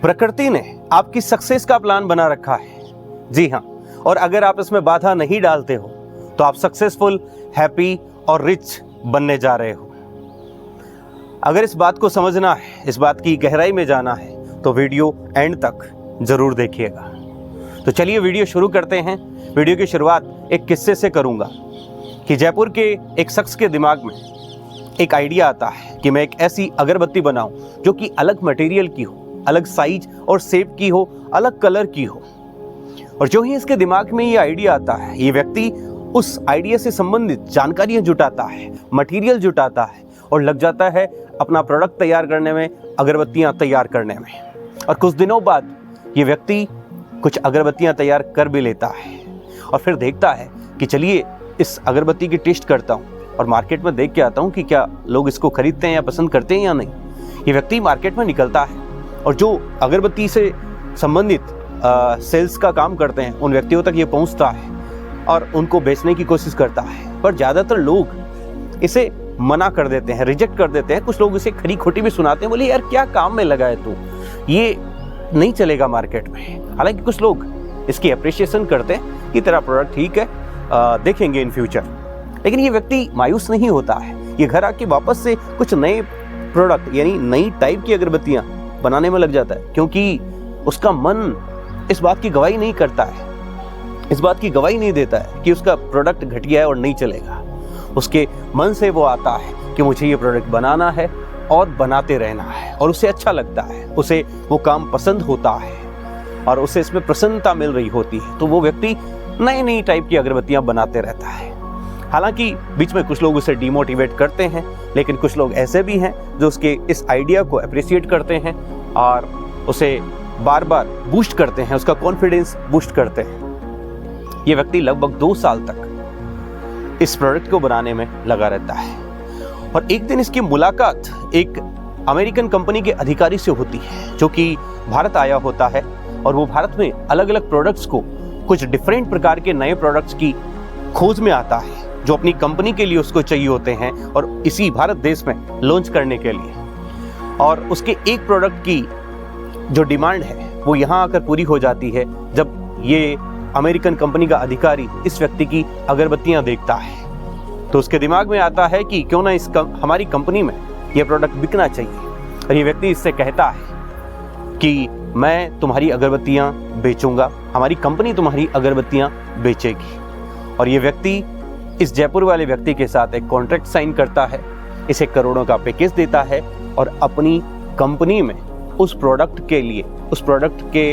प्रकृति ने आपकी सक्सेस का प्लान बना रखा है। जी हाँ, और अगर आप इसमें बाधा नहीं डालते हो तो आप सक्सेसफुल, हैप्पी और रिच बनने जा रहे हो। अगर इस बात को समझना है, इस बात की गहराई में जाना है तो वीडियो एंड तक जरूर देखिएगा। तो चलिए वीडियो शुरू करते हैं। वीडियो की शुरुआत एक किस्से से करूंगा कि जयपुर के एक शख्स के दिमाग में एक आइडिया आता है कि मैं एक ऐसी अगरबत्ती बनाऊं जो कि अलग मटेरियल की हो, अलग साइज और शेप की हो, अलग कलर की हो। और जो ही इसके दिमाग में ये आइडिया आता है, ये व्यक्ति उस आइडिया से संबंधित जानकारियां जुटाता है, मटेरियल जुटाता है और लग जाता है अपना प्रोडक्ट तैयार करने में, अगरबत्तियां तैयार करने में। और कुछ दिनों बाद ये व्यक्ति कुछ अगरबत्तियां तैयार कर भी लेता है और फिर देखता है कि चलिए इस अगरबत्ती की टेस्ट करता हूँ और मार्केट में देख के आता हूँ कि क्या लोग इसको खरीदते हैं या पसंद करते हैं या नहीं। ये व्यक्ति मार्केट में निकलता है और जो अगरबत्ती से संबंधित सेल्स का काम करते हैं उन व्यक्तियों तक ये पहुँचता है और उनको बेचने की कोशिश करता है। पर ज़्यादातर लोग इसे मना कर देते हैं, रिजेक्ट कर देते हैं। कुछ लोग इसे खरी खोटी भी सुनाते हैं, बोले यार क्या काम में लगा है तू, ये नहीं चलेगा मार्केट में। हालांकि कुछ लोग इसकी अप्रिशिएशन करते हैं कि तेरा प्रोडक्ट ठीक है, देखेंगे इन फ्यूचर। लेकिन ये व्यक्ति मायूस नहीं होता है। ये घर आके वापस से कुछ नए प्रोडक्ट यानी नई टाइप की अगरबत्तियां बनाने में लग जाता है, क्योंकि उसका मन इस बात की गवाही नहीं करता है, इस बात की गवाही नहीं देता है कि उसका प्रोडक्ट घटिया है और नहीं चलेगा। उसके मन से वो आता है कि मुझे ये प्रोडक्ट बनाना है और बनाते रहना है, और उसे अच्छा लगता है, उसे वो काम पसंद होता है और उसे इसमें प्रसन्नता मिल रही होती है। तो वो व्यक्ति नई नई टाइप की अगरबत्तियां बनाते रहता है। हालांकि बीच में कुछ लोग उसे डिमोटिवेट करते हैं, लेकिन कुछ लोग ऐसे भी हैं जो उसके इस आइडिया को अप्रिशिएट करते हैं और उसे बार बार बूस्ट करते हैं, उसका कॉन्फिडेंस बूस्ट करते हैं। ये व्यक्ति लगभग 2 साल तक इस प्रोडक्ट को बनाने में लगा रहता है और एक दिन इसकी मुलाकात एक अमेरिकन कंपनी के अधिकारी से होती है जो कि भारत आया होता है। और वो भारत में अलग अलग प्रोडक्ट्स को, कुछ डिफरेंट प्रकार के नए प्रोडक्ट्स की खोज में आता है जो अपनी कंपनी के लिए उसको चाहिए होते हैं और इसी भारत देश में लॉन्च करने के लिए। और उसके एक प्रोडक्ट की जो डिमांड है वो यहाँ आकर पूरी हो जाती है जब ये अमेरिकन कंपनी का अधिकारी इस व्यक्ति की अगरबत्तियां देखता है। तो उसके दिमाग में आता है कि क्यों ना हमारी कंपनी में ये प्रोडक्ट बिकना चाहिए। और ये व्यक्ति इससे कहता है कि मैं तुम्हारी अगरबत्तियां बेचूंगा, हमारी कंपनी तुम्हारी अगरबत्तियां बेचेगी। और ये व्यक्ति इस जयपुर वाले व्यक्ति के साथ एक कॉन्ट्रैक्ट साइन करता है, इसे करोड़ों का पैकेज देता है और अपनी कंपनी में उस प्रोडक्ट के लिए, उस प्रोडक्ट के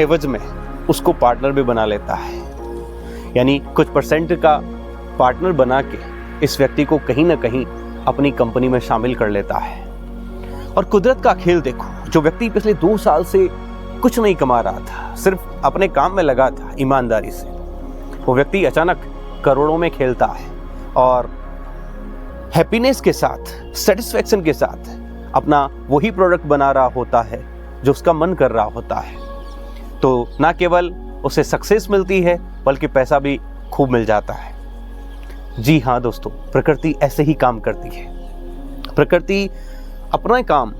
एवज में उसको पार्टनर भी बना लेता है। यानी कुछ परसेंट का पार्टनर बना के इस व्यक्ति को कहीं ना कहीं अपनी कंपनी में शामिल कर लेता है। और कुदरत का खेल देखो, जो व्यक्ति पिछले 2 साल से कुछ नहीं कमा रहा था, सिर्फ अपने काम में लगा था ईमानदारी से, वो व्यक्ति अचानक करोड़ों में खेलता है और हैप्पीनेस के साथ, सेटिस्फैक्शन के साथ अपना वही प्रोडक्ट बना रहा होता है जो उसका मन कर रहा होता है। तो ना केवल उसे सक्सेस मिलती है बल्कि पैसा भी खूब मिल जाता है। जी हाँ दोस्तों, प्रकृति ऐसे ही काम करती है। प्रकृति अपना काम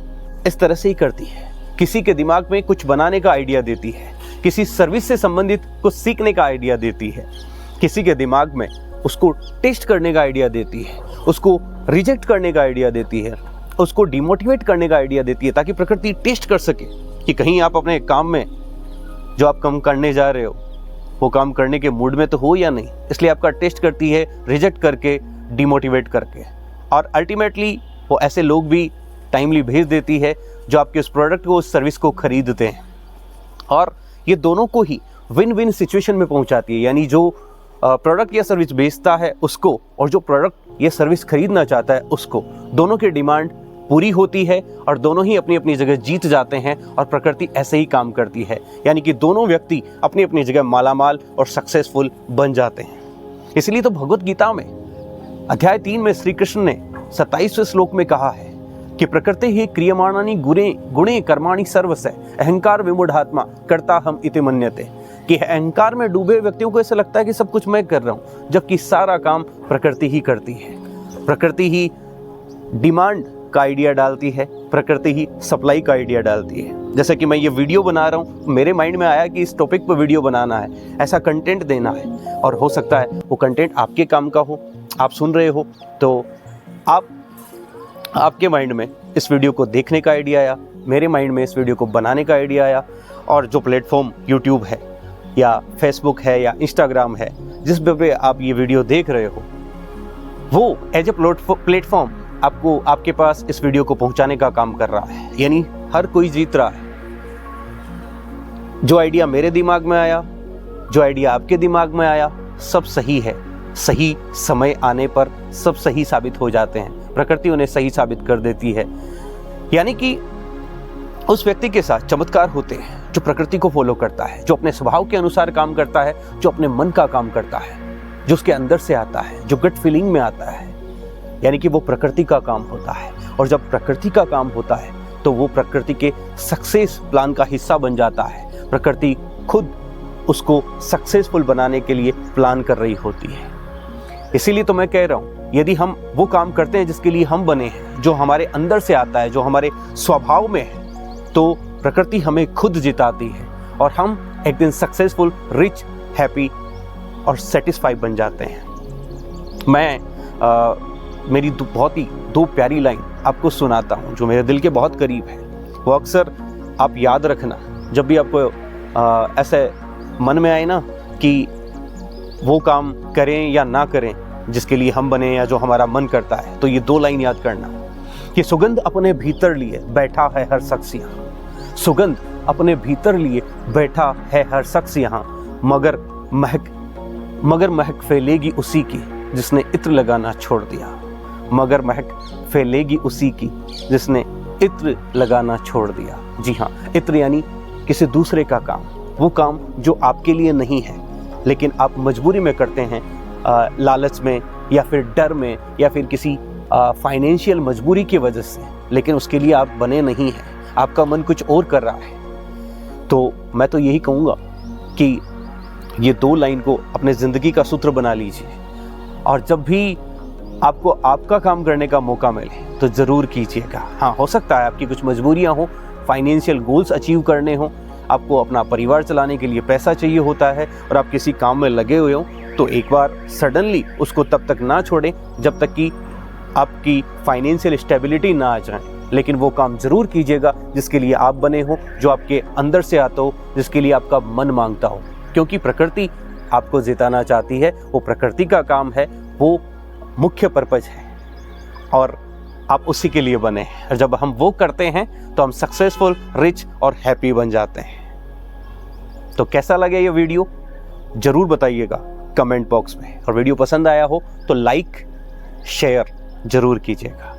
इस तरह से ही करती है। किसी के दिमाग में कुछ बनाने का आइडिया देती है, किसी सर्विस से संबंधित कुछ सीखने का आइडिया देती है, किसी के दिमाग में उसको टेस्ट करने का आइडिया देती है, उसको रिजेक्ट करने का आइडिया देती है, उसको डिमोटिवेट करने का आइडिया देती है, ताकि प्रकृति टेस्ट कर सके कि कहीं आप अपने काम में जो आप काम करने जा रहे हो वो काम करने के मूड में तो हो या नहीं। इसलिए आपका टेस्ट करती है, रिजेक्ट करके, डिमोटिवेट करके। और अल्टीमेटली वो ऐसे लोग भी टाइमली भेज देती है जो आपके उस प्रोडक्ट को, उस सर्विस को खरीदते हैं। और ये दोनों को ही विन विन सिचुएशन में पहुंचाती है। यानी जो प्रोडक्ट या सर्विस बेचता है उसको और जो प्रोडक्ट या सर्विस खरीदना चाहता है उसको, दोनों की डिमांड पूरी होती है और दोनों ही अपनी अपनी जगह जीत जाते हैं। और प्रकृति ऐसे ही काम करती है, यानी कि दोनों व्यक्ति अपनी अपनी जगह मालामाल और सक्सेसफुल बन जाते हैं। इसलिए तो भगवत गीता में अध्याय 3 में श्री कृष्ण ने 27वें श्लोक में कहा है कि प्रकृति ही क्रियमाणानि गुणे कर्माणि सर्वस्य अहंकार विमूढ़ात्मा कर्ता हम इति मन्यते। कि अहंकार में डूबे व्यक्तियों को ऐसा लगता है कि सब कुछ मैं कर रहा हूं, जबकि सारा काम प्रकृति ही करती है। प्रकृति ही डिमांड का आइडिया डालती है, प्रकृति ही सप्लाई का आइडिया डालती है। जैसे कि मैं ये वीडियो बना रहा हूँ, मेरे माइंड में आया कि इस टॉपिक पर वीडियो बनाना है, ऐसा कंटेंट देना है, और हो सकता है वो कंटेंट आपके काम का हो, आप सुन रहे हो तो आपके माइंड में इस वीडियो को देखने का आइडिया आया, मेरे माइंड में इस वीडियो को बनाने का आइडिया आया, और जो प्लेटफॉर्म यूट्यूब है या फेसबुक है या इंस्टाग्राम है, जिस पे आप ये वीडियो देख रहे हो, वो एज ए प्लेटफॉर्म आपको, आपके पास इस वीडियो को पहुंचाने का काम कर रहा है। यानी हर कोई जीत रहा है। जो आइडिया मेरे दिमाग में आया, जो आइडिया आपके दिमाग में आया, सब सही है। सही समय आने पर सब सही साबित हो जाते हैं, प्रकृति उन्हें सही साबित कर देती है। यानी कि उस व्यक्ति के साथ चमत्कार होते हैं जो प्रकृति को फॉलो करता है, जो अपने स्वभाव के अनुसार काम करता है, जो अपने मन का काम करता है, जो उसके अंदर से आता है, जो गट फीलिंग में आता है। यानी कि वो प्रकृति का काम होता है, और जब प्रकृति का काम होता है तो वो प्रकृति के सक्सेस प्लान का हिस्सा बन जाता है। प्रकृति खुद उसको सक्सेसफुल बनाने के लिए प्लान कर रही होती है। इसीलिए तो मैं कह रहा हूँ, यदि हम वो काम करते हैं जिसके लिए हम बने हैं, जो हमारे अंदर से आता है, जो हमारे स्वभाव में है, तो प्रकृति हमें खुद जिताती है और हम एक दिन सक्सेसफुल, रिच, हैप्पी और सेटिस्फाई बन जाते हैं। मैं मेरी बहुत ही दो प्यारी लाइन आपको सुनाता हूँ जो मेरे दिल के बहुत करीब है। वो अक्सर आप याद रखना, जब भी आपको ऐसे मन में आए ना कि वो काम करें या ना करें जिसके लिए हम बने या जो हमारा मन करता है, तो ये दो लाइन याद करना कि सुगंध अपने भीतर लिए बैठा है हर शख्स यहाँ। सुगंध अपने भीतर लिए बैठा है हर शख्स यहाँ, मगर महक फैलेगी उसी की जिसने इत्र लगाना छोड़ दिया। मगर महक फैलेगी उसी की जिसने इत्र लगाना छोड़ दिया। जी हाँ, इत्र यानी किसी दूसरे का काम, वो काम जो आपके लिए नहीं है, लेकिन आप मजबूरी में करते हैं, लालच में या फिर डर में या फिर किसी फाइनेंशियल मजबूरी की वजह से, लेकिन उसके लिए आप बने नहीं हैं, आपका मन कुछ और कर रहा है। तो मैं तो यही कहूँगा कि ये दो लाइन को अपने ज़िंदगी का सूत्र बना लीजिए, और जब भी आपको आपका काम करने का मौका मिले तो ज़रूर कीजिएगा। हाँ, हो सकता है आपकी कुछ मजबूरियाँ हो, फाइनेंशियल गोल्स अचीव करने हो, आपको अपना परिवार चलाने के लिए पैसा चाहिए होता है और आप किसी काम में लगे हुए हो, तो एक बार सडनली उसको तब तक ना छोड़ें जब तक कि आपकी फाइनेंशियल स्टेबिलिटी ना आ जाए। लेकिन वो काम ज़रूर कीजिएगा जिसके लिए आप बने हो, जो आपके अंदर से आता हो, जिसके लिए आपका मन मांगता हो, क्योंकि प्रकृति आपको जिताना चाहती है। वो प्रकृति का काम है, वो मुख्य पर्पज है और आप उसी के लिए बने हैं। और जब हम वो करते हैं तो हम सक्सेसफुल, रिच और हैप्पी बन जाते हैं। तो कैसा लगे ये वीडियो ज़रूर बताइएगा कमेंट बॉक्स में, और वीडियो पसंद आया हो तो लाइक शेयर ज़रूर कीजिएगा।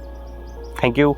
Thank you.